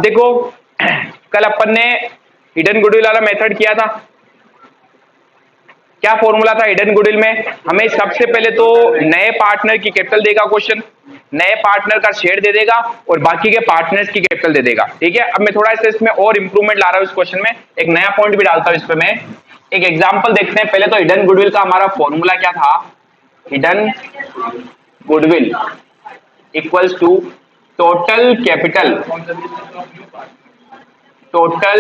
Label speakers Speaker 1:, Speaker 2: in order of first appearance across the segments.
Speaker 1: देखो कल अपन ने हिडन गुडविल वाला मेथड किया था। क्या फॉर्मूला था हिडन गुडविल में? हमें सबसे पहले तो नए पार्टनर की कैपिटल देगा क्वेश्चन, नए पार्टनर का शेयर दे देगा और बाकी के पार्टनर्स की कैपिटल दे देगा। ठीक है, अब मैं थोड़ा सा इसमें और इंप्रूवमेंट ला रहा हूं इस क्वेश्चन में, एक नया पॉइंट भी डालता हूं इस पे मैं। एक एग्जांपल देखते हैं। पहले तो हिडन गुडविल का हमारा फॉर्मूला क्या था? Hidden goodwill equals to total capital on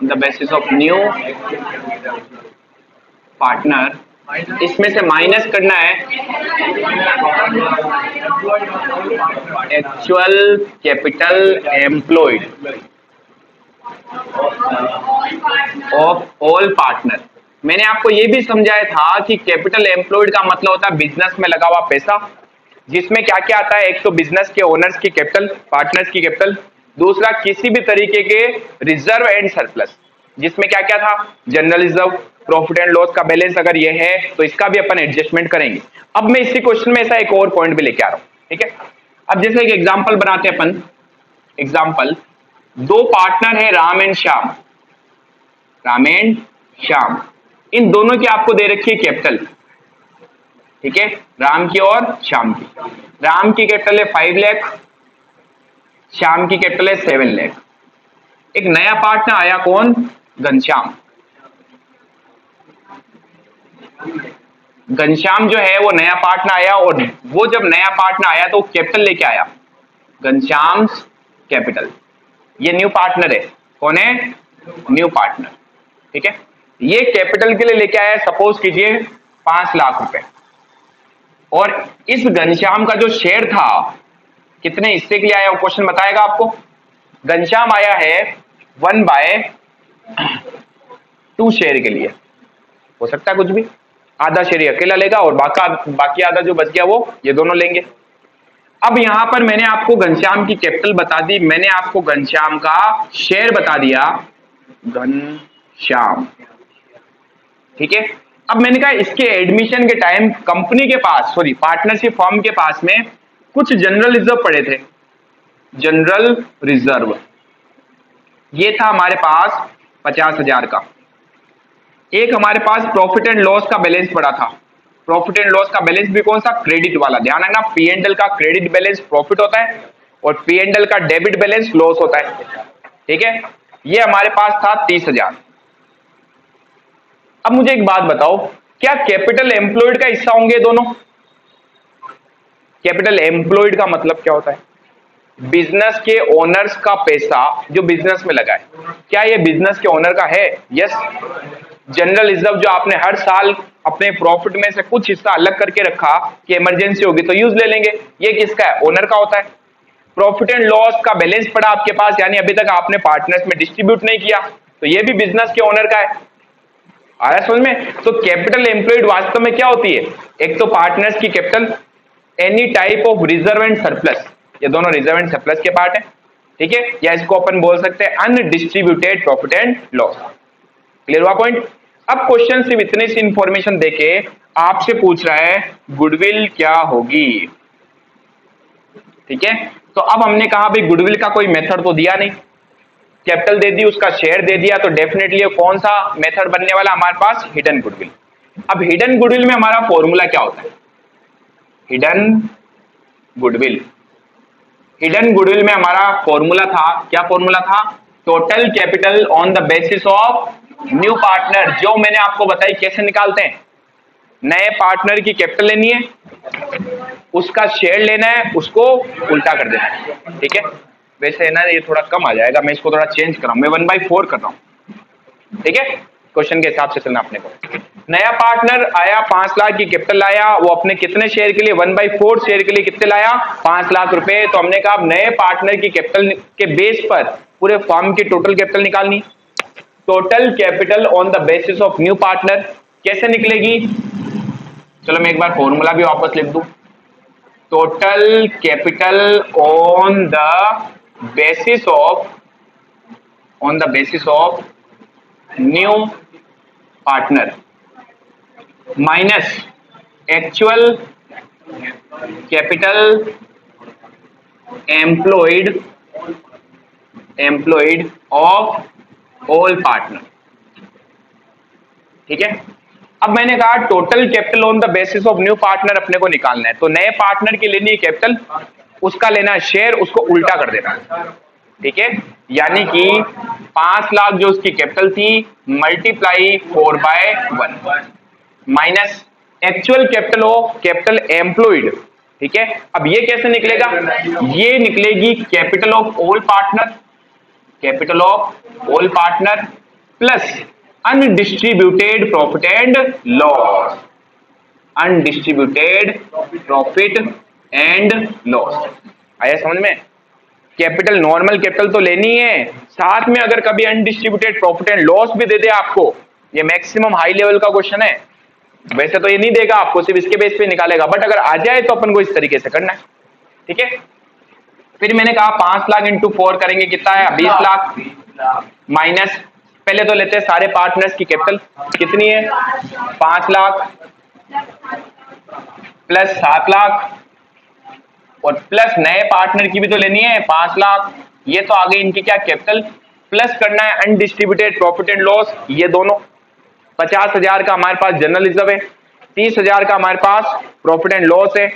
Speaker 1: the basis of new partner। इसमें से माइनस करना है actual capital employed of all partner. मैंने आपको यह भी समझाया था कि कैपिटल एम्प्लॉयड का मतलब होता है बिजनेस में लगा हुआ पैसा, जिसमें क्या क्या आता है? एक तो बिजनेस के ओनर्स की कैपिटल, पार्टनर्स की कैपिटल, दूसरा किसी भी तरीके के रिजर्व एंड सरप्लस, जिसमें क्या क्या था? General reserve, profit and loss का बैलेंस अगर ये है तो इसका भी अपन एडजस्टमेंट करेंगे। अब मैं इसी क्वेश्चन में ऐसा एक और पॉइंट भी लेके आ रहा हूं। ठीक है, अब जैसे एक एग्जाम्पल बनाते हैं अपन। एग्जाम्पल, दो पार्टनर है राम एंड श्याम, राम एंड श्याम, इन दोनों की आपको दे रखी है कैपिटल। ठीक है, राम की और श्याम की। राम की कैपिटल है 5 लाख, श्याम की कैपिटल है 7 लाख। एक नया पार्टनर आया, कौन? घनश्याम। घनश्याम जो है वो नया पार्टनर आया, और वो जब नया पार्टनर आया तो कैपिटल लेके आया, घनश्याम कैपिटल। ये न्यू पार्टनर है, कौन है? New partner. ठीक है, ये कैपिटल के लिए लेके आया, सपोज कीजिए 5 लाख रुपए, और इस घनश्याम का जो शेयर था कितने हिस्से के लिए आया वो क्वेश्चन बताएगा आपको। घनश्याम आया है 1/2 शेयर के लिए, हो सकता है कुछ भी, आधा शेयर अकेला लेगा और बाकी आधा जो बच गया वो ये दोनों लेंगे। अब यहां पर मैंने आपको घनश्याम की कैपिटल बता दी, मैंने आपको घनश्याम का शेयर बता दिया, घनश्याम। ठीक है, अब मैंने कहा इसके एडमिशन के टाइम कंपनी के पास, सॉरी पार्टनरशिप फर्म के पास में कुछ जनरल रिजर्व पड़े थे। जनरल रिजर्व ये था हमारे पास 50,000 का। एक हमारे पास प्रॉफिट एंड लॉस का बैलेंस पड़ा था। प्रॉफिट एंड लॉस का बैलेंस भी कौन सा? क्रेडिट वाला। ध्यान रखना, पी एंड एल का क्रेडिट बैलेंस प्रॉफिट होता है और पी एंड एल का डेबिट बैलेंस लॉस होता है। ठीक है, ये हमारे पास था 30,000। अब मुझे एक बात बताओ, क्या कैपिटल एम्प्लॉयड का हिस्सा होंगे दोनों? कैपिटल एम्प्लॉयड का मतलब क्या होता है? बिजनेस के ओनर्स का पैसा जो बिजनेस में लगा है, क्या ये बिजनेस के ओनर का है? यस। जनरल रिजर्व जो आपने हर साल अपने प्रॉफिट में से कुछ हिस्सा अलग करके रखा कि इमरजेंसी होगी तो यूज ले लेंगे, ये किसका है? ओनर का होता है। प्रॉफिट एंड लॉस का बैलेंस पड़ा आपके पास, यानी अभी तक आपने पार्टनर्स में डिस्ट्रीब्यूट नहीं किया, तो ये भी बिजनेस के ओनर का है। आ रहा है समझ में? तो कैपिटल एम्प्लॉयड वास्तव में क्या होती है? एक तो पार्टनर्स की capital, any type of reserve and surplus, ये दोनों रिजर्व एंड सरप्लस के पार्ट है। ठीक है, या इसको अपन बोल सकते हैं undistributed profit and loss. Clear हुआ पॉइंट? अब क्वेश्चन सिर्फ इतनी सी इंफॉर्मेशन देके आपसे पूछ रहा है गुडविल क्या होगी। ठीक है, तो अब हमने कहा भाई गुडविल का कोई मेथड तो दिया नहीं, कैपिटल दे दी, उसका शेयर दे दिया, तो डेफिनेटली कौन सा मेथड बनने वाला हमारे पास? Hidden goodwill. अब हिडन गुडविल में हमारा फॉर्मूला क्या होता है? हिडन गुडविल, हिडन गुडविल में हमारा फॉर्मूला था, क्या फॉर्मूला था? Total capital on the basis of new partner, जो मैंने आपको बताई कैसे निकालते हैं। नए पार्टनर की कैपिटल लेनी है, उसका शेयर लेना है, उसको उल्टा कर देना है। ठीक है, वैसे है ना ये थोड़ा कम आ जाएगा, मैं इसको थोड़ा चेंज कर रहा हूं, मैं 1/4 कर रहा हूं। ठीक है, क्वेश्चन के हिसाब से चलना अपने को। नया पार्टनर आया, 5 लाख की कैपिटल लाया, वो अपने कितने शेयर के लिए? 1/4 शेयर के लिए कितने लाया? 5 लाख रुपए। तो हमने कहा नए पार्टनर की कैपिटल के बेस पर पूरे फर्म की टोटल कैपिटल निकालनी। Total capital on the basis of new partner कैसे निकलेगी? चलो मैं एक बार फॉर्मूला भी वापस लिख दूं। Total capital on the basis of new partner minus actual capital employed of all partner. ठीक है, अब मैंने कहा total capital on the basis of new partner अपने को निकालना है, तो नए पार्टनर की लेनी है कैपिटल, उसका लेना है शेयर, उसको उल्टा कर देना है। ठीक है, यानी कि 5 लाख जो उसकी कैपिटल थी multiply 4/1 minus actual capital of capital employed. ठीक है, अब ये कैसे निकलेगा, ये निकलेगी capital of all partner, capital of all partner plus undistributed profit and loss, undistributed profit and loss. आया समझ में? कैपिटल नॉर्मल कैपिटल तो लेनी है, साथ में अगर कभी अनडिस्ट्रीब्यूटेड प्रॉफिट एंड लॉस भी दे दे आपको, ये मैक्सिमम हाई लेवल का क्वेश्चन है, वैसे तो ये नहीं देगा आपको, सिर्फ इसके बेस पे निकालेगा, बट अगर आ जाए तो अपन को इस तरीके से करना है। ठीक है, फिर मैंने कहा 5 लाख इंटू 4 करेंगे कितना है, 20 लाख माइनस, पहले तो लेते हैं सारे पार्टनर्स की कैपिटल कितनी है, 5 लाख प्लस 7 लाख और प्लस नए पार्टनर की भी तो लेनी है 5 लाख, ये तो आगे इनकी क्या कैपिटल, प्लस करना है अनडिस्ट्रीब्यूटेड प्रॉफिट एंड लॉस, ये दोनों 50,000 का हमारे पास जनरल रिजर्व है, 30,000 का हमारे पास प्रॉफिट एंड लॉस है,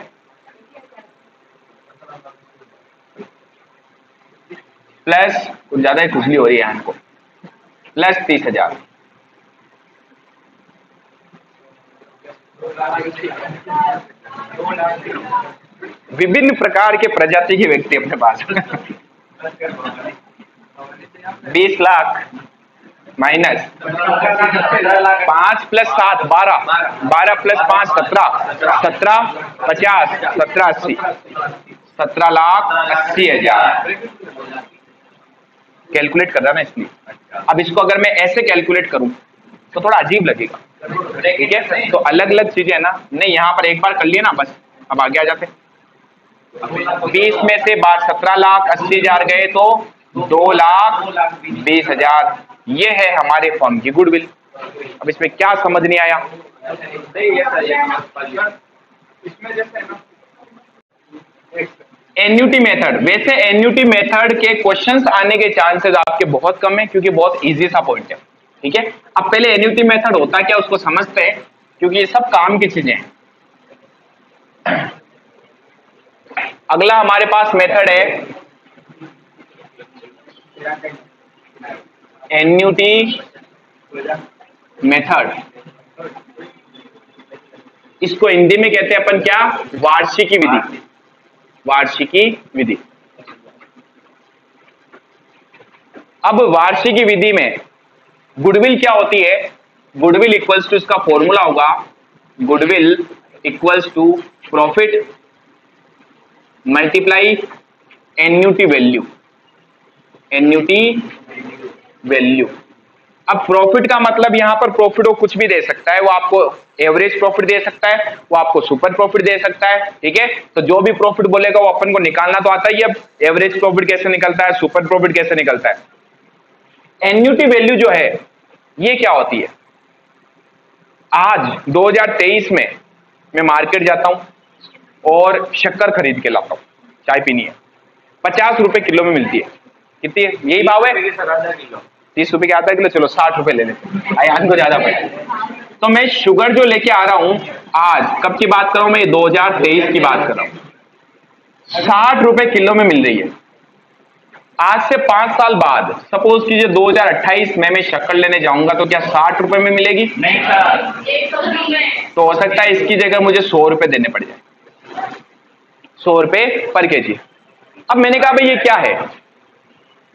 Speaker 1: प्लस कुछ ज्यादा ही खुजली हो रही है इनको, प्लस 30,000। विभिन्न प्रकार के प्रजाति के व्यक्ति अपने पास 20 lakh minus 5 plus 7 12, 12 plus 5 17, 17 50 17 80, 17,80,000 calculate कर रहा ना इसलिए। अब इसको अगर मैं ऐसे कैलकुलेट करूं तो थोड़ा अजीब लगेगा। ठीक है, तो अलग अलग चीजें है ना, नहीं यहां पर एक बार कर लिए ना बस, अब आगे आ जाते। 20 में से 17,80,000 गए तो 2,20,000, ये है हमारे फर्म की गुडविल। अब इसमें क्या समझ नहीं आया, एन्युटी मेथड, वैसे एन्युटी मेथड के क्वेश्चंस आने के चांसेस आपके बहुत कम है क्योंकि बहुत इजी सा पॉइंट है। ठीक है, अब पहले एन्युटी मेथड होता क्या उसको समझते हैं क्योंकि ये सब काम की चीजें हैं। अगला हमारे पास मेथड है एन्युटी मेथड, इसको हिंदी में कहते हैं अपन क्या, वार्षिकी विधि, वार्षिकी विधि। अब वार्षिकी विधि में गुडविल क्या होती है, गुडविल इक्वल्स टू, इसका फॉर्मूला होगा goodwill equals to profit multiply annuity value, annuity value. अब प्रॉफिट का मतलब यहां पर प्रॉफिट वो कुछ भी दे सकता है, वो आपको एवरेज प्रॉफिट दे सकता है, वो आपको सुपर प्रॉफिट दे सकता है। ठीक है, तो जो भी प्रॉफिट बोलेगा वो अपन को निकालना तो आता ही है। अब एवरेज प्रॉफिट कैसे निकलता है, सुपर प्रॉफिट कैसे निकलता है। एन्युटी वैल्यू जो है ये क्या होती है, आज 2023 में मैं मार्केट जाता हूं और शक्कर खरीद के लाता हूं, चाय पीनी है, 50 रुपए किलो में मिलती है, कितनी है, यही भाव है 30 रुपए के आता किलो, चलो 60 रुपए ले लेते, अयान को ज्यादा पड़े। तो मैं शुगर जो लेके आ रहा हूं, आज कब की बात कर रहा हूं मैं, 2023 की बात कर रहा हूं, 60 रुपए किलो में मिल रही है। आज से 5 साल बाद सपोज कीजिए 2028 में मैं शक्कर लेने जाऊंगा तो क्या 60 रुपए में मिलेगी, नहीं सर, तो हो सकता है इसकी जगह मुझे 100 रुपए देने पड़ जाए, 100 रुपए पर केजी। अब मैंने कहा भाई ये क्या है,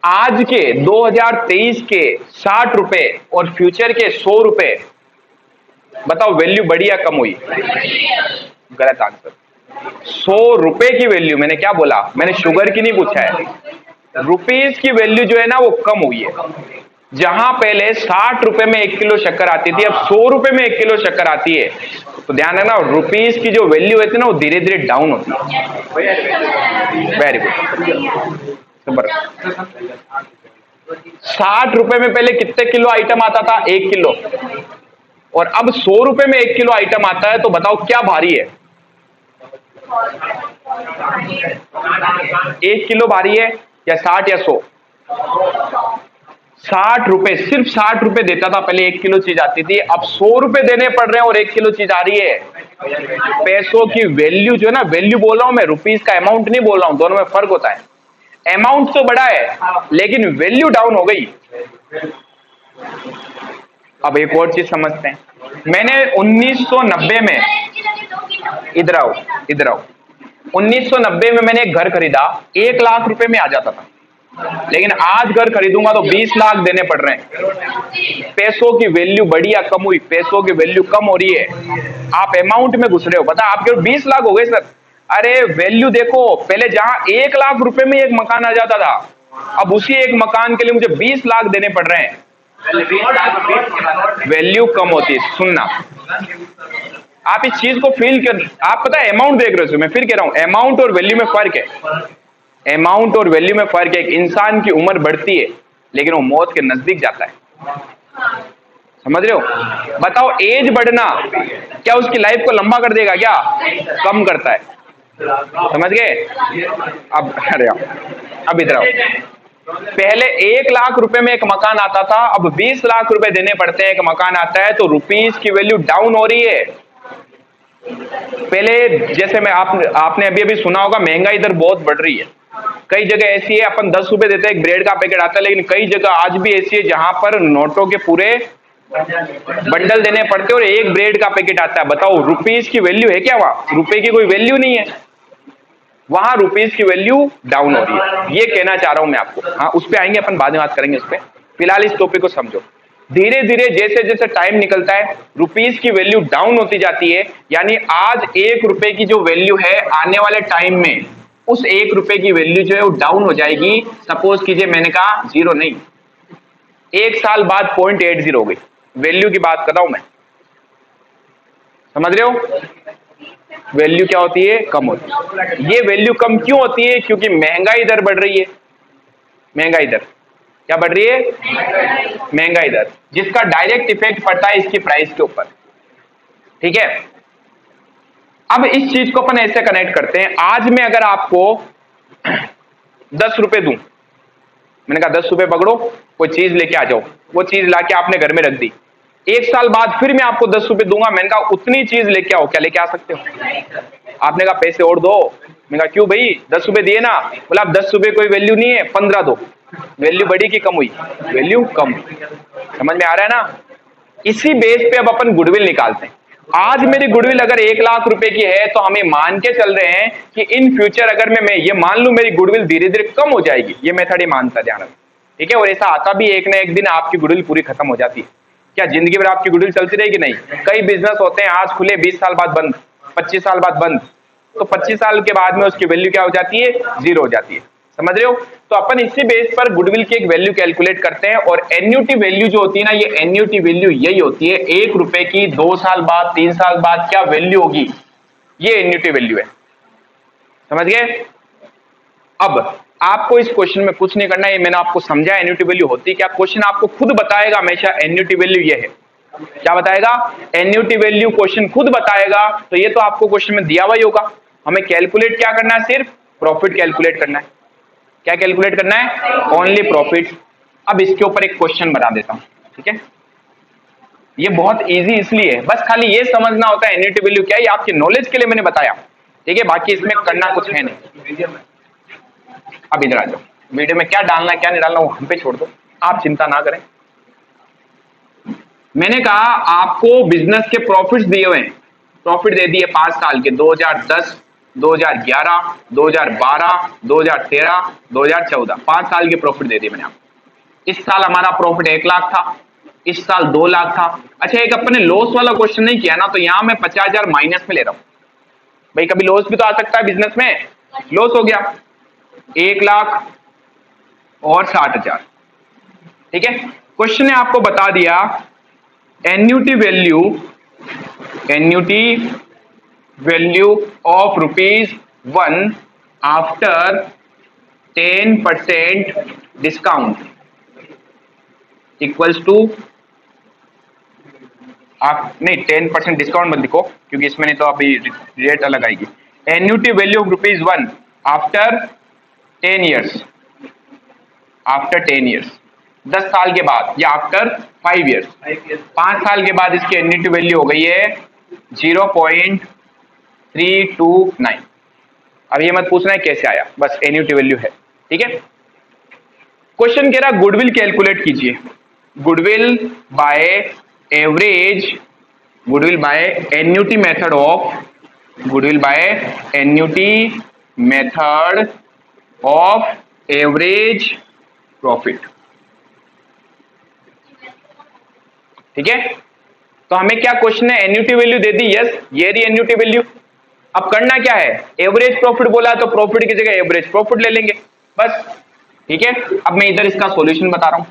Speaker 1: आज के 2023 के 60 रुपए और फ्यूचर के 100 रुपए, बताओ वैल्यू बढ़ी या कम हुई, गलत आंसर। 100 रुपए की वैल्यू, मैंने क्या बोला, मैंने शुगर की नहीं पूछा है, रुपीज की वैल्यू जो है ना वो कम हुई है। जहां पहले 60 रुपए में 1 किलो शक्कर आती थी, अब 100 रुपए में 1 किलो शक्कर आती है, तो ध्यान रखना रुपीज की जो वैल्यू होती है ना वो धीरे धीरे डाउन होती है। वेरी गुड, 60 रुपए में पहले कितने किलो आइटम आता था, 1 किलो, और अब 100 रुपए में 1 किलो आइटम आता है, तो बताओ क्या भारी है, 1 किलो भारी है या 60 या 100? 60 रुपए, सिर्फ 60 रुपए देता था पहले 1 किलो चीज आती थी, अब 100 रुपए देने पड़ रहे हैं और 1 किलो चीज आ रही है। पैसों की वैल्यू जो है ना, वैल्यू बोल रहा हूं मैं, रुपीस का अमाउंट नहीं बोल रहा हूं, दोनों में फर्क होता है। अमाउंट तो बड़ा है लेकिन वैल्यू डाउन हो गई। अब एक और चीज समझते हैं, मैंने 1990 में, इधर आओ इधर आओ, 1990 में मैंने एक घर खरीदा, 1 लाख रुपए में आ जाता था, लेकिन आज घर खरीदूंगा तो 20 लाख देने पड़ रहे हैं। पैसों की वैल्यू बढ़ी या कम हुई? पैसों की वैल्यू कम हो रही है। आप अमाउंट में घुस रहे हो, पता आपके 20 लाख हो गए सर। अरे वैल्यू देखो, पहले जहां 1 लाख रुपए में एक मकान आ जाता था, अब उसी एक मकान के लिए मुझे 20 लाख देने पड़ रहे हैं। वैल्यू कम होती है। सुनना, आप इस चीज को फील कर, आप पता है अमाउंट देख रहे हो, मैं फिर कह रहा हूं अमाउंट और वैल्यू में फर्क है। अमाउंट और वैल्यू में फर्क है। एक इंसान की उम्र बढ़ती है लेकिन वो मौत के नजदीक जाता है, समझ रहे हो? बताओ, एज बढ़ना क्या उसकी लाइफ को लंबा कर देगा? क्या कम करता है? समझ गए? अब अरे अब इधर आओ, पहले 1 लाख रुपए में एक मकान आता था, अब 20 लाख रुपए देने पड़ते हैं एक मकान आता है, तो रुपीस की वैल्यू डाउन हो रही है। पहले जैसे मैं आपने अभी अभी सुना होगा, महंगाई दर बहुत बढ़ रही है। कई जगह ऐसी है अपन 10 रुपए देते हैं, एक ब्रेड का पैकेट आता है, लेकिन कई जगह आज भी ऐसी है जहां पर नोटों के पूरे बंडल देने पड़ते और एक ब्रेड का पैकेट आता है। बताओ रुपीस की वैल्यू है क्या? वहां रुपए की कोई वैल्यू नहीं है, वहां रुपीस की वैल्यू डाउन हो रही है। ये कहना चाह रहा हूं मैं आपको। हाँ, उस पर आएंगे, अपन बाद में बात करेंगे उस पर। फिलहाल इस टॉपिक को समझो। धीरे धीरे जैसे जैसे टाइम निकलता है, रुपीस की वैल्यू डाउन होती जाती है, यानी आज 1 रुपए की जो वैल्यू है, आने वाले टाइम में उस 1 रुपए की वैल्यू जो है वो डाउन हो जाएगी। सपोज कीजिए, मैंने कहा 0 नहीं, 1 साल बाद 0.80 हो गई। वैल्यू की बात कर रहा हूं मैं, समझ रहे हो? वैल्यू क्या होती है? कम होती है। ये वैल्यू कम क्यों होती है? क्योंकि महंगाई दर बढ़ रही है। महंगाई दर क्या बढ़ रही है? महंगाई दर, जिसका डायरेक्ट इफेक्ट पड़ता है इसकी प्राइस के ऊपर। ठीक है, अब इस चीज को अपन ऐसे कनेक्ट करते हैं। आज मैं अगर आपको 10 रुपए दूं, मैंने कहा 10 रुपए पकड़ो, कोई चीज लेके आ जाओ, वो चीज लाके आपने घर में रख दी। 1 साल बाद फिर मैं आपको 10 रुपए दूंगा, मैंने कहा उतनी चीज लेके आओ, क्या लेके आ सकते हो? आपने कहा पैसे और दो। मैंने कहा क्यों भाई, 10 रुपए दिए ना। बोला अब 10 रुपए कोई वैल्यू नहीं है, 15 दो। वैल्यू बढ़ी कि कम हुई? वैल्यू कम। समझ में आ रहा है ना? इसी बेस पे अब अपन गुडविल निकालते हैं। आज मेरी गुडविल अगर 1 लाख रुपए की है, तो हमें मान के चल रहे हैं कि इन फ्यूचर अगर मैं ये मान लूं मेरी गुडविल धीरे धीरे कम हो जाएगी। ये मेथड ही मानता, ध्यान रखना, ठीक है? और ऐसा आता भी एक ना एक दिन आपकी गुडविल पूरी खत्म हो जाती है। क्या जिंदगी भर आपकी गुडविल चलती रहेगी? नहीं। कई बिजनेस होते हैं आज खुले, 20 साल बाद बंद, 25 साल बाद बंद, तो 25 साल के बाद में उसकी वैल्यू क्या हो जाती है? 0 हो जाती है। समझ रहे हो? तो अपन इसी बेस पर गुडविल की एक वैल्यू कैलकुलेट करते हैं। और एन्युटी वैल्यू जो होती है ना, ये एन्युटी वैल्यू यही होती है, 1 रुपए की 2 साल बाद 3 साल बाद क्या वैल्यू होगी, ये एन्युटी वैल्यू है। समझ गए? अब आपको इस क्वेश्चन में कुछ नहीं करना है, ये मैंने आपको समझा एन्युटी वैल्यू होती क्या। क्वेश्चन आपको खुद बताएगा हमेशा एन्युटी वैल्यू ये है। क्या बताएगा? एन्युटी वैल्यू क्वेश्चन खुद बताएगा। तो ये तो आपको क्वेश्चन में दिया हुआ ही होगा। हमें कैलकुलेट क्या करना है? सिर्फ प्रॉफिट कैलकुलेट करना है। क्या कैलकुलेट करना है? Only profit. अब इसके ऊपर एक क्वेश्चन बना देता हूं, ठीक है? ये बहुत इजी इसलिए है, बस खाली ये समझना होता है एन्युटी वैल्यू क्या है, ये आपकी नॉलेज के लिए मैंने बताया, ठीक है? बाकी इसमें करना कुछ है नहीं। अब इधर आ जाओ, वीडियो में क्या डालना है क्या नहीं डालना वो हम पे छोड़ दो, आप चिंता ना करें। मैंने कहा आपको बिजनेस के प्रॉफिट्स दिए हुए हैं, प्रॉफिट दे दिए 5 साल के, 2010, 2011, 2012, 2013, 2014, 5 साल के प्रॉफिट दे दिए मैंने आपको। इस साल हमारा प्रॉफिट 1 लाख था, इस साल 2 लाख था। अच्छा, एक अपने लॉस वाला क्वेश्चन नहीं किया ना, तो यहां मैं 50,000 माइनस में ले रहा हूं। भाई कभी लॉस भी तो आ सकता है बिजनेस में। लॉस हो गया 1 लाख और 60,000, ठीक है? क्वेश्चन ने आपको बता दिया annuity value of ₹1 after 10% discount equals to, आप नहीं 10% डिस्काउंट मत लिखो क्योंकि इसमें नहीं तो अभी रेट अलग आएगी। Annuity value of ₹1 after 10 years, after 10 years 10 साल के बाद, या आफ्टर 5 ईयर्स 5 साल के बाद इसकी एन्यूटी वैल्यू हो गई है 0.329। अब ये मत पूछना है कैसे आया, बस एन्यूटी वैल्यू है, ठीक है। क्वेश्चन कह रहा गुडविल कैलकुलेट कीजिए, goodwill by average, goodwill by annuity method of, goodwill by annuity method of average profit, ठीक है। तो हमें क्या क्वेश्चन है, एन्यूटी वैल्यू दे दी, यस ये रही एन्यूटी वैल्यू। अब करना क्या है, एवरेज प्रॉफिट बोला तो प्रॉफिट की जगह एवरेज प्रॉफिट ले लेंगे बस, ठीक है। अब मैं इधर इसका सॉल्यूशन बता रहा हूं,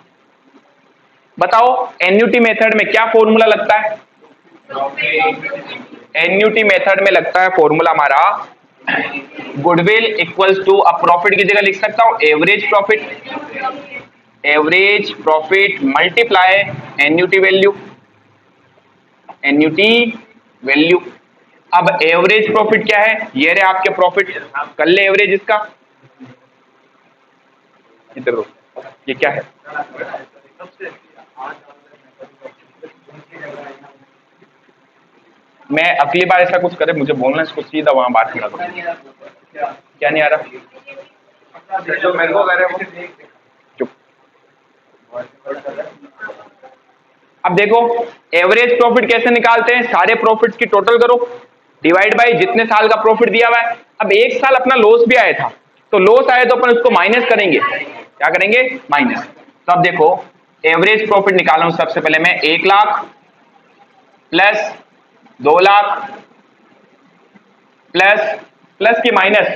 Speaker 1: बताओ एन्यूटी मेथड में क्या फॉर्मूला लगता है, एन्यूटी मेथड में लगता है फॉर्मूला हमारा गुडविल इक्वल्स टू, अब प्रॉफिट की जगह लिख सकता हूं average profit, average profit multiply annuity value, annuity value. अब एवरेज प्रॉफिट क्या है, ये रहे आपके प्रॉफिट, कर ले एवरेज इसका, इधर ये क्या है, मैं अगली बार ऐसा कुछ करे मुझे बोलना, इसको सीधा वहां बात खड़ा करो, क्या नहीं आ रहा, जो मेरे को कह रहे हो चुप। अब देखो एवरेज प्रॉफिट कैसे निकालते हैं, सारे प्रॉफिट्स की टोटल करो, डिवाइड बाय जितने साल का प्रॉफिट दिया हुआ है। अब एक साल अपना लॉस भी आया था, तो लॉस आया तो अपन उसको माइनस करेंगे, क्या करेंगे माइनस। तो अब देखो एवरेज प्रॉफिट निकाला हूं, सबसे पहले मैं 1 lakh plus 2 lakh plus, plus की माइनस,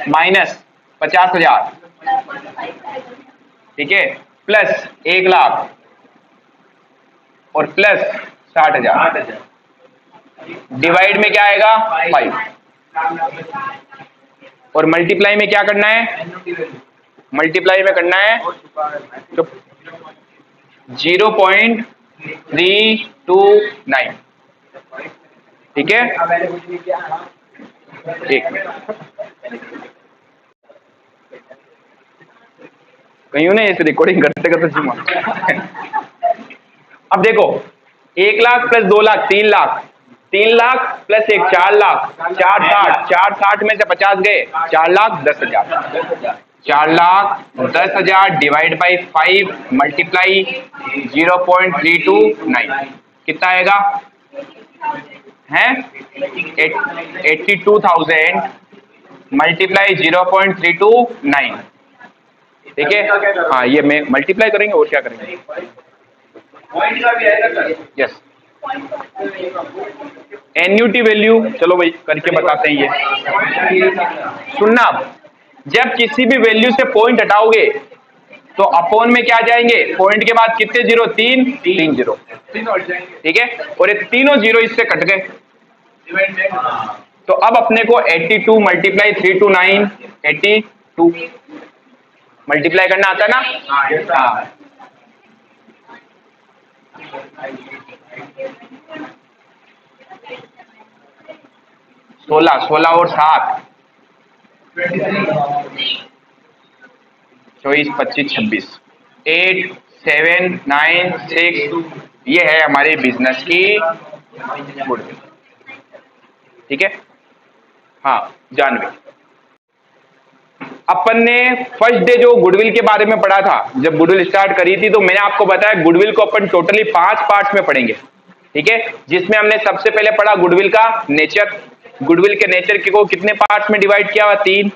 Speaker 1: माइनस 50,000, ठीक है, प्लस 1 लाख और प्लस 60,000, डिवाइड में क्या आएगा 5, और मल्टीप्लाई में क्या करना है, मल्टीप्लाई में करना है तो 0.329, ठीक है। एक मिनट कहीं ना इस रिकॉर्डिंग करते करते जुमा। अब देखो 1 लाख प्लस 2 लाख 3 लाख, 3 लाख प्लस 1 4 लाख, 460 में से 50 गए, 4,10,000, 4,10,000 डिवाइड बाई 5 मल्टीप्लाई 0.329 कितना आएगा है 82,000 मल्टीप्लाई 0.329, ठीक है। हाँ ये मैं मल्टीप्लाई करेंगे और क्या करेंगे, यस एन्यूटी वैल्यू, चलो भाई करके बताते हैं। ये सुनना, जब किसी भी वैल्यू से पॉइंट हटाओगे तो अपॉन में क्या जाएंगे, पॉइंट के बाद कितने जीरो, 3 जीरो, ठीक है, और ये तीनों जीरो इससे कट गए। तो अब अपने को 82 मल्टीप्लाई 329 82 मल्टीप्लाई करना आता है ना, हाँ 16 और 7 24 25 26 8 7 9 6, ये है हमारे बिजनेस की गुडविल, ठीक है। हाँ जानवी, अपन ने फर्स्ट डे जो गुडविल के बारे में पढ़ा था, जब गुडविल स्टार्ट करी थी, तो मैंने आपको बताया गुडविल को अपन टोटली 5 पार्ट्स में पढ़ेंगे, ठीक है। जिसमें हमने सबसे पहले पढ़ा गुडविल का नेचर, गुडविल के नेचर को कितने पार्ट्स में डिवाइड किया हुआ, 3,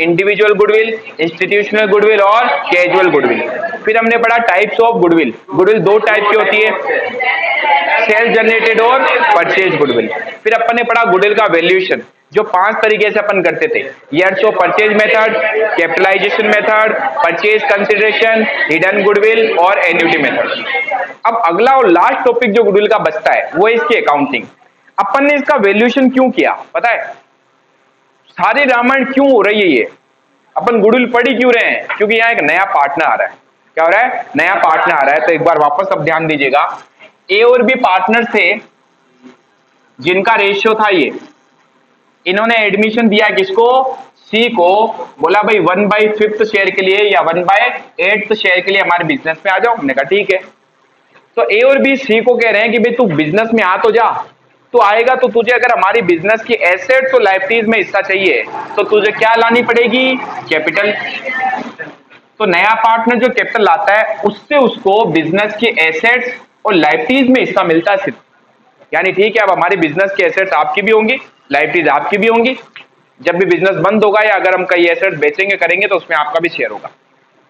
Speaker 1: इंडिविजुअल गुडविल, इंस्टीट्यूशनल गुडविल और कैजुअल गुडविल। फिर हमने पढ़ा types of goodwill, goodwill 2 type की होती है, सेल्फ जनरेटेड और परचेज गुडविल। फिर अपन ने पढ़ा गुडविल का वैल्यूएशन, जो 5 तरीके से अपन करते थे, years of purchase method, capitalisation method, purchase consideration, hidden goodwill और एन्युटी मेथड। अब अगला और लास्ट टॉपिक जो गुडविल का बचता है वो है इसकी अकाउंटिंग। अपन ने इसका वैल्यूएशन क्यों किया पता है, सारी रामायण क्यों हो रही है, ये अपन गुडविल पढ़ ही क्यों रहे हैं, क्योंकि यहाँ एक नया पार्टनर आ रहा है। क्या हो रहा है, नया पार्टनर आ रहा है। तो एक बार वापस अब ध्यान दीजिएगा, ए और बी पार्टनर थे जिनका रेशियो था ये इन्होंने एडमिशन दिया किसको, सी को, बोला भाई 1/5 शेयर के लिए या 1/8 शेयर के लिए हमारे बिजनेस में आ जाओ। हमने कहा ठीक है। तो ए और बी सी को कह रहे हैं कि भाई तू बिजनेस में आ तो जा, तो आएगा तो तुझे अगर हमारी बिजनेस की एसेट्स और लायबिलिटीज में हिस्सा चाहिए तो तुझे क्या लानी पड़ेगी, कैपिटल। तो नया पार्टनर जो कैपिटल लाता है उससे उसको बिजनेस की एसेट्स और लायबिलिटीज में हिस्सा मिलता है सिर्फ। यानी ठीक है, अब हमारी बिजनेस की एसेट्स आपकी भी होंगी, लायबिलिटीज आपकी भी होंगी। जब भी बिजनेस बंद होगा या अगर हम कई एसेट्स बेचेंगे करेंगे तो उसमें आपका भी शेयर होगा।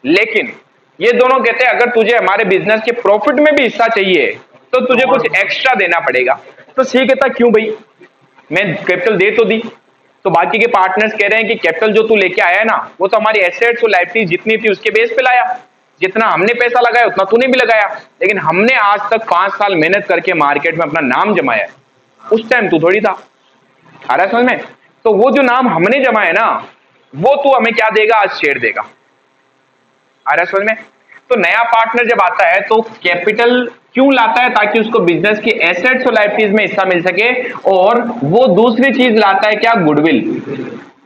Speaker 1: लेकिन ये दोनों कहते हैं अगर तुझे हमारे बिजनेस के प्रॉफिट में भी हिस्सा चाहिए तो तुझे कुछ एक्स्ट्रा देना पड़ेगा। तो सी कहता क्यों भाई, मैं कैपिटल दे तो दी। तो बाकी के पार्टनर्स कह रहे हैं कि कैपिटल जो तू लेके आया है ना वो तो हमारी एसेट्स और लायबिलिटीज जितनी थी उसके बेस पे लाया, जितना हमने पैसा लगाया उतना तूने भी लगाया, लेकिन हमने आज तक 5 साल मेहनत करके मार्केट में अपना नाम जमाया है, उस टाइम तू थोड़ी था। आ रहा है समझ में? तो वो जो नाम हमने जमाया है ना वो तू हमें क्या देगा, आज शेयर देगा। आ रहा है समझ में? तो नया पार्टनर जब आता है तो कैपिटल क्यों लाता है, ताकि उसको बिजनेस की एसेट्स और लायबिलिटीज में हिस्सा मिल सके, और वो दूसरी चीज लाता है क्या, गुडविल,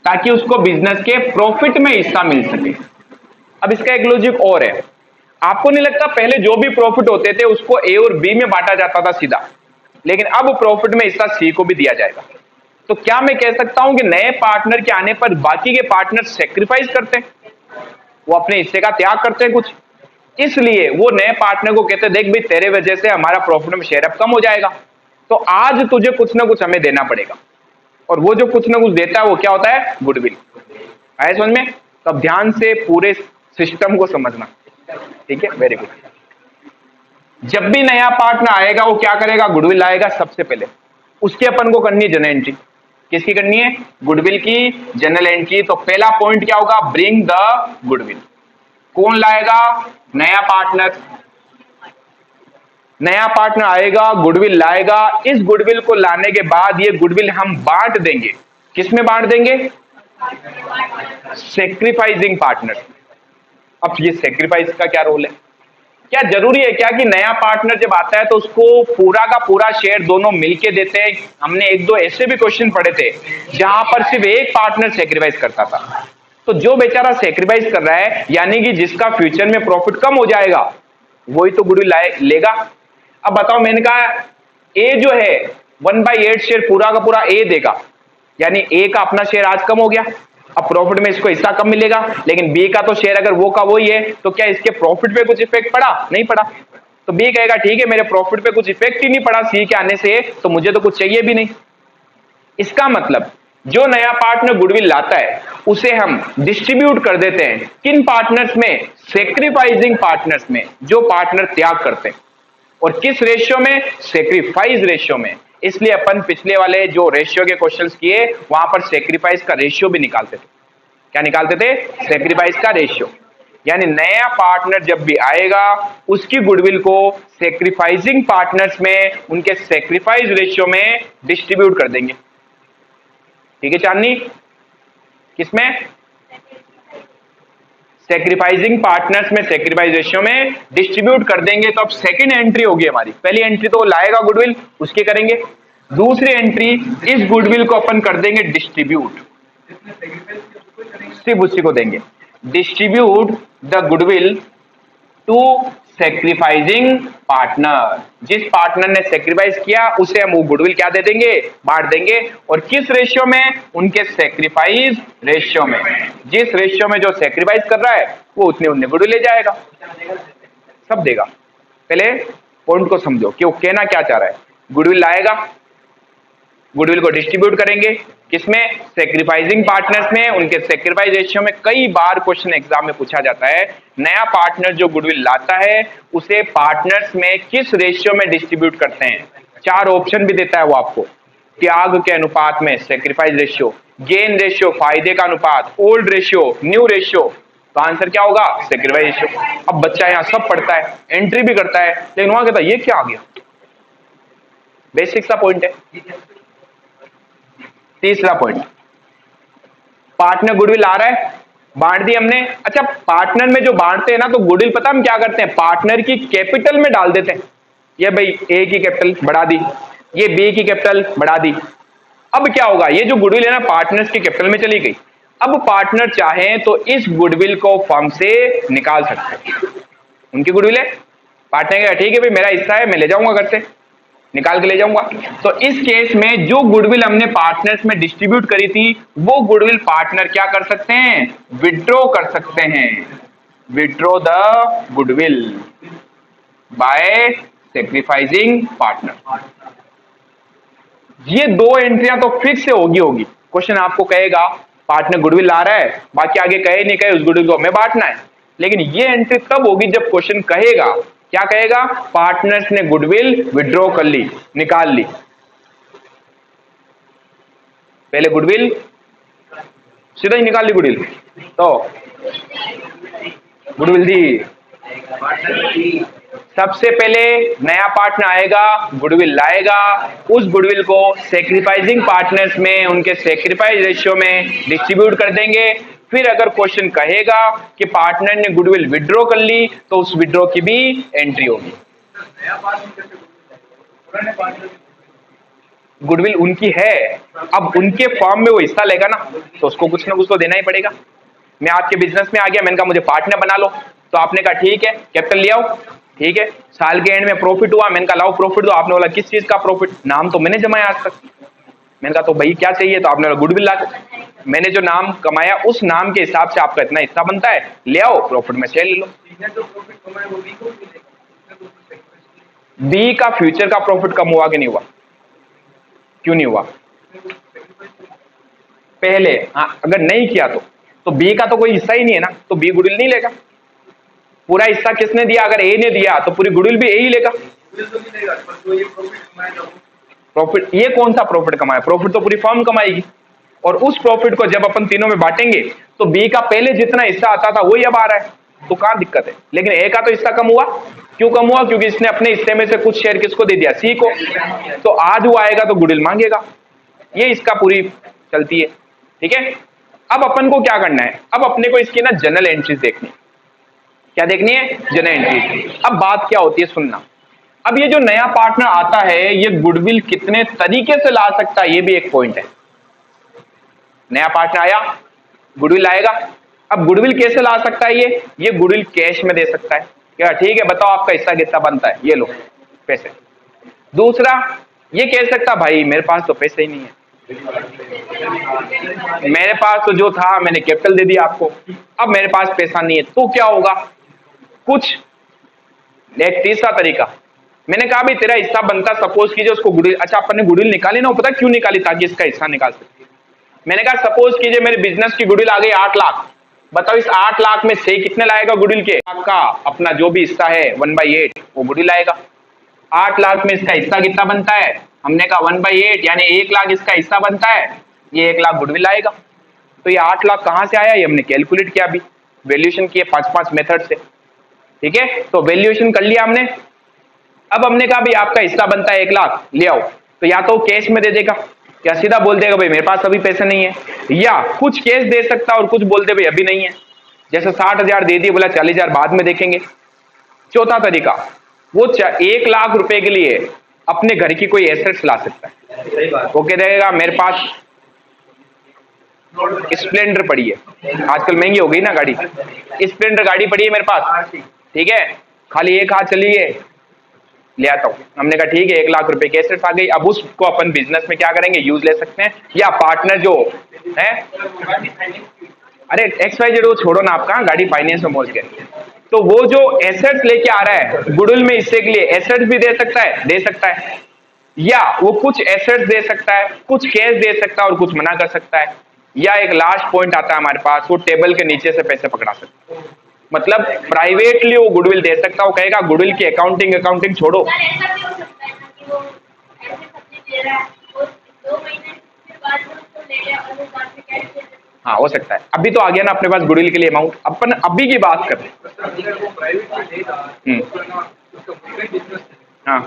Speaker 1: ताकि उसको बिजनेस के प्रॉफिट में हिस्सा मिल सके। अब इसका एक लॉजिक और है, आपको नहीं लगता पहले जो भी प्रॉफिट होते थे उसको ए और बी में बांटा जाता था सीधा, लेकिन अब प्रॉफिट में हिस्सा सी को भी दिया जाएगा। तो क्या मैं कह सकता हूं कि नए पार्टनर के आने पर बाकी के पार्टनर सेक्रीफाइस करते हैं, वो अपने हिस्से का त्याग करते हैं कुछ, इसलिए वो नए पार्टनर को कहते हैं देख भाई तेरे वजह से हमारा प्रॉफिट में शेयर अब कम हो जाएगा, तो आज तुझे कुछ ना कुछ हमें देना पड़ेगा। और वो जो कुछ ना कुछ देता है वो क्या होता है, गुडविल। आए समझ में? तो अब ध्यान से पूरे सिस्टम को समझना, ठीक है, वेरी गुड। जब भी नया पार्टनर आएगा वो क्या करेगा, गुडविल लाएगा सबसे पहले, उसके अपन को करनी है जनरल एंट्री। किसकी करनी है, गुडविल की जनरल एंट्री। तो पहला पॉइंट क्या होगा, ब्रिंग द गुडविल। कौन लाएगा, नया पार्टनर। नया पार्टनर आएगा, गुडविल लाएगा। इस गुडविल को लाने के बाद ये गुडविल हम बांट देंगे, किसमें बांट देंगे, सेक्रीफाइसिंग पार्टनर। अब ये सेक्रीफाइस का क्या रोल है, क्या जरूरी है क्या कि नया पार्टनर जब आता है तो उसको पूरा का पूरा शेयर दोनों मिलके देते हैं। हमने एक दो ऐसे भी क्वेश्चन पढ़े थे जहां पर सिर्फ एक पार्टनर सेक्रीफाइस करता था। तो जो बेचारा सेक्रीफाइस कर रहा है यानी कि जिसका फ्यूचर में प्रॉफिट कम हो जाएगा वही तो गुडविल लेगा। अब बताओ, मैंने कहा ए जो है 1/8 शेयर पूरा का पूरा ए देगा, यानी ए का अपना शेयर आज कम हो गया, अब प्रॉफिट में इसको हिस्सा कम मिलेगा, लेकिन बी का तो शेयर अगर वो का वही है तो क्या इसके प्रॉफिट पे कुछ इफेक्ट पड़ा, नहीं पड़ा। तो बी कहेगा ठीक है मेरे प्रॉफिट पे कुछ इफेक्ट ही नहीं पड़ा सी के आने से, तो मुझे तो कुछ चाहिए भी नहीं। इसका मतलब जो नया पार्टनर गुडविल लाता है उसे हम डिस्ट्रीब्यूट कर देते हैं किन पार्टनर्स में, सेक्रीफाइसिंग पार्टनर्स में, जो पार्टनर त्याग करते हैं। और किस रेशियो में, सेक्रीफाइस रेशियो में। इसलिए अपन पिछले वाले जो रेशियो के क्वेश्चंस किए वहां पर सेक्रीफाइस का रेशियो भी निकालते थे। क्या निकालते थे, सेक्रीफाइस का रेशियो। यानी नया पार्टनर जब भी आएगा उसकी गुडविल को सेक्रीफाइसिंग पार्टनर्स में उनके सेक्रीफाइस रेशियो में डिस्ट्रीब्यूट कर देंगे। ठीक है चांदनी, किसमें, सेक्रीफाइसिंग पार्टनर्स में सेक्रीफाइस रेशियो में डिस्ट्रीब्यूट कर देंगे। तो अब सेकंड एंट्री होगी हमारी, पहली एंट्री तो लाएगा गुडविल उसकी करेंगे, दूसरी एंट्री इस गुडविल को अपन कर देंगे डिस्ट्रीब्यूट, सिर्फ उसी को देंगे, distribute the goodwill to sacrificing partner. जिस पार्टनर ने सेक्रीफाइस किया उसे हम वो गुडविल क्या दे देंगे, बांट देंगे। और किस रेशियो में, उनके सेक्रीफाइस रेशियो में। जिस रेशियो में जो सेक्रीफाइस कर रहा है वो उतने गुडविल ले जाएगा, सब देगा। पहले पॉइंट को समझो कि वो कहना क्या चाह रहा है। गुडविल लाएगा, गुडविल को डिस्ट्रीब्यूट करेंगे किसमें, सेक्रीफाइसिंग पार्टनर्स में, उनके सेक्रीफाइस रेशियो में। कई बार क्वेश्चन एग्जाम में पूछा जाता है नया पार्टनर जो गुडविल लाता है उसे पार्टनर्स में किस रेशियो में डिस्ट्रीब्यूट करते हैं। 4 ऑप्शन भी देता है वो आपको, त्याग के अनुपात में सेक्रीफाइस रेशियो, गेन रेशियो फायदे का अनुपात, ओल्ड रेशियो, न्यू रेशियो। तो आंसर क्या होगा, सेक्रीफाइस रेशियो। अब बच्चा यहाँ सब पढ़ता है, एंट्री भी करता है, लेकिन वहां कहता है ये क्या आ गया, बेसिक सा पॉइंट है। तीसरा पॉइंट, पार्टनर गुडविल आ रहा है, बांट दी हमने। अच्छा, पार्टनर में जो बांटते हैं ना तो गुडविल पता हम क्या करते हैं, पार्टनर की कैपिटल में डाल देते हैं। ये भाई ए की कैपिटल बढ़ा दी, ये बी की कैपिटल बढ़ा दी। अब क्या होगा, ये जो गुडविल है ना पार्टनर्स के कैपिटल में चली गई। अब पार्टनर चाहें तो इस गुडविल को फर्म से निकाल सकते हैं। उनकी गुडविल है, पार्टनर कहेगा ठीक है भाई मेरा हिस्सा है, मैं ले जाऊंगा घर से, निकाल के ले जाऊंगा। तो इस केस में जो गुडविल हमने पार्टनर्स में डिस्ट्रीब्यूट करी थी वो गुडविल पार्टनर क्या कर सकते हैं, विड्रॉ कर सकते हैं। Withdraw the goodwill by sacrificing partner. ये दो एंट्रियां तो फिक्स से होगी। क्वेश्चन आपको कहेगा पार्टनर गुडविल ला रहा है, बाकी आगे कहे नहीं कहे उस गुडविल को हमें बांटना है, लेकिन ये एंट्री तब होगी जब क्वेश्चन कहेगा, क्या कहेगा, पार्टनर्स ने गुडविल विड्रॉ कर ली, निकाल ली। पहले गुडविल सीधा ही निकाल ली गुडविल, तो गुडविल दी, सबसे पहले नया पार्टनर आएगा, गुडविल लाएगा, उस गुडविल को सेक्रीफाइसिंग पार्टनर्स में उनके सेक्रीफाइस रेशियो में डिस्ट्रीब्यूट कर देंगे। फिर अगर क्वेश्चन कहेगा कि पार्टनर ने गुडविल विड्रॉ कर ली तो उस विड्रॉ की भी एंट्री होगी। गुडविल उनकी है, अब उनके फॉर्म में वो हिस्सा लेगा ना, तो उसको कुछ ना कुछ तो देना ही पड़ेगा। मैं आपके बिजनेस में आ गया, मैंने कहा मुझे पार्टनर बना लो, तो आपने कहा ठीक है कैपिटल ले आओ, ठीक है। साल के एंड में प्रॉफिट हुआ, मैंने कहा लाओ प्रॉफिट दो, आपने बोला किस चीज का प्रॉफिट, नाम तो मैंने जमाया आज तक, मैंने कहा तो भाई क्या चाहिए, तो आपने बोला गुडविल ला, मैंने जो नाम कमाया उस नाम के हिसाब से आपका इतना हिस्सा बनता है, ले आओ प्रॉफिट में शेयर ले लो। बी का फ्यूचर का प्रॉफिट कम हुआ कि नहीं हुआ, क्यों नहीं हुआ, पहले हाँ अगर नहीं किया तो बी का तो कोई हिस्सा ही नहीं है ना, तो बी गुडविल नहीं लेगा। पूरा हिस्सा किसने दिया, अगर ए ने दिया तो पूरी गुडविल भी ए ही लेगा। प्रॉफिट, ये कौन सा प्रॉफिट कमाया, प्रॉफिट तो पूरी फर्म कमाएगी, और उस प्रॉफिट को जब अपन तीनों में बांटेंगे तो बी का पहले जितना हिस्सा आता था वही अब आ रहा है, तो कहां दिक्कत है। लेकिन ए का तो हिस्सा कम हुआ, क्यों कम हुआ, क्योंकि इसने अपने हिस्से में से कुछ शेयर किसको दे दिया, सी को, तो आज वो आएगा तो गुडविल मांगेगा। ये इसका पूरी चलती है, ठीक है। अब अपन को क्या करना है, अब अपने को इसकी ना जनरल एंट्रीज देखनी, क्या देखनी है, जनरल एंट्रीज। अब बात क्या होती है सुनना, अब ये जो नया पार्टनर आता है ये गुडविल कितने तरीके से ला सकता है, ये भी एक पॉइंट है। नया पार्टनर आया, गुडविल लाएगा, अब गुडविल कैसे ला सकता है, ये गुडविल कैश में दे सकता है, क्या ठीक है बताओ आपका हिस्सा कितना बनता है, ये लो पैसे। दूसरा ये कह सकता भाई मेरे पास तो पैसे ही नहीं है, मेरे पास तो जो था मैंने कैपिटल दे दिया आपको, अब मेरे पास पैसा नहीं है, तो क्या होगा, कुछ एक तीसरा तरीका, मैंने कहा भाई तेरा हिस्सा बनता, सपोज कीजिए उसको गुडविल, अच्छा अपन ने गुडविल निकाली ना, पता क्यों निकाली, ताकि इसका हिस्सा निकाल सके। मैंने कहा सपोज कीजिए मेरे बिजनेस की गुडविल आ गई 8 लाख, बताओ इस 8 लाख में से कितने लाएगा गुडविल के, आपका अपना जो भी हिस्सा है 1/8 वो गुडविल आएगा। 8 लाख में इसका हिस्सा कितना बनता है, हमने कहा 1/8 यानी 1 लाख इसका हिस्सा बनता है, ये 1 लाख गुडविल आएगा। तो ये 8 लाख कहां से आया, ये हमने कैलकुलेट किया, अभी वैल्यूएशन किए 5 मेथड से, ठीक है। तो वैल्यूएशन कर लिया हमने, अब हमने कहा भाई आपका हिस्सा बनता है 1 लाख, ले आओ, तो या तो कैश में दे देगा या सीधा बोल देगा भाई मेरे पास अभी पैसे नहीं है, या कुछ कैश दे सकता और कुछ बोल दे भाई अभी नहीं है, जैसे 60,000 दे दिए, बोला 40,000 बाद में देखेंगे। चौथा तरीका, वो 1 लाख रुपए के लिए अपने घर की कोई एसेट्स ला सकता है, वो कह देगा मेरे पास स्प्लेंडर पड़ी है, आजकल महंगी हो गई ना गाड़ी, स्प्लेंडर गाड़ी पड़ी है मेरे पास, ठीक है, खाली एक हाथ चलिए ले आता हूं। हमने कहा ठीक है 1 लाख रुपए की एसेट्स आ गई, अब उसको अपन बिजनेस में क्या करेंगे, यूज ले सकते हैं, या पार्टनर जो है, अरे XYZ वो छोड़ो ना, आपका गाड़ी फाइनेंस में पहुंच गए, तो वो जो एसेट्स लेके आ रहा है गुडविल में हिस्से के लिए एसेट्स भी दे सकता है, या वो कुछ एसेट्स दे सकता है, कुछ कैश दे सकता है और कुछ मना कर सकता है, या एक लास्ट पॉइंट आता है हमारे पास, वो टेबल के नीचे से पैसे पकड़ा सकता है, मतलब प्राइवेटली वो गुडविल दे सकता है, वो कहेगा गुडविल की अकाउंटिंग छोड़ो। हाँ हो सकता है, अभी तो आ गया ना अपने पास गुडविल के लिए अमाउंट, अपन अभी की बात कर रहे हैं। हाँ